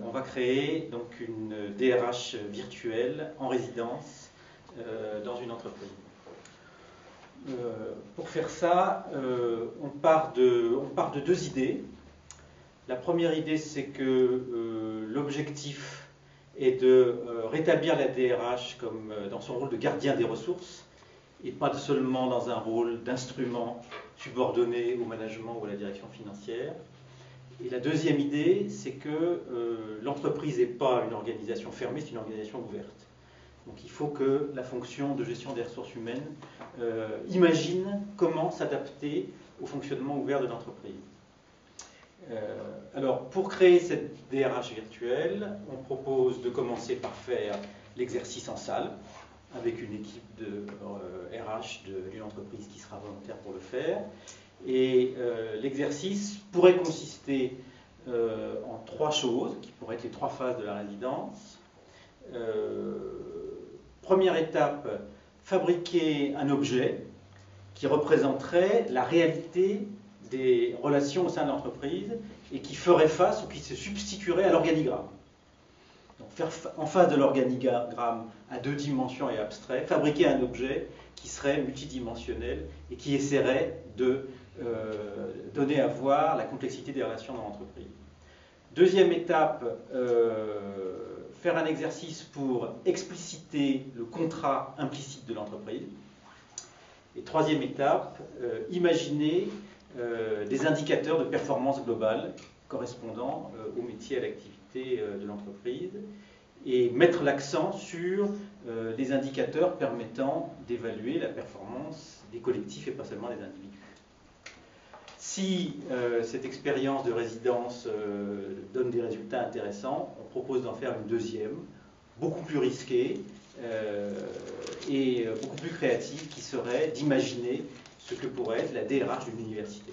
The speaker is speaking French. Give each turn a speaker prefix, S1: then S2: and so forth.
S1: On va créer donc une DRH virtuelle en résidence dans une entreprise. Pour faire ça, on part de deux idées. La première idée, c'est que l'objectif est de rétablir la DRH comme dans son rôle de gardien des ressources et pas seulement dans un rôle d'instrument subordonné au management ou à la direction financière. Et la deuxième idée, c'est que l'entreprise n'est pas une organisation fermée, c'est une organisation ouverte. Donc il faut que la fonction de gestion des ressources humaines imagine comment s'adapter au fonctionnement ouvert de l'entreprise. Alors pour créer cette DRH virtuelle, on propose de commencer par faire l'exercice en salle, avec une équipe de RH d'une entreprise qui sera volontaire pour le faire. Et l'exercice pourrait consister en trois choses, qui pourraient être les trois phases de la résidence. Première étape, fabriquer un objet qui représenterait la réalité des relations au sein de l'entreprise et qui ferait face ou qui se substituerait à l'organigramme. Donc faire en face de l'organigramme à deux dimensions et abstrait, fabriquer un objet qui serait multidimensionnel et qui essaierait de donner à voir la complexité des relations dans l'entreprise. Deuxième étape, faire un exercice pour expliciter le contrat implicite de l'entreprise. Et troisième étape, imaginer des indicateurs de performance globale correspondant au métier et à l'activité de l'entreprise et mettre l'accent sur les indicateurs permettant d'évaluer la performance des collectifs et pas seulement des individus. Si cette expérience de résidence donne des résultats intéressants, on propose d'en faire une deuxième, beaucoup plus risquée et beaucoup plus créative, qui serait d'imaginer ce que pourrait être la DRH d'une université.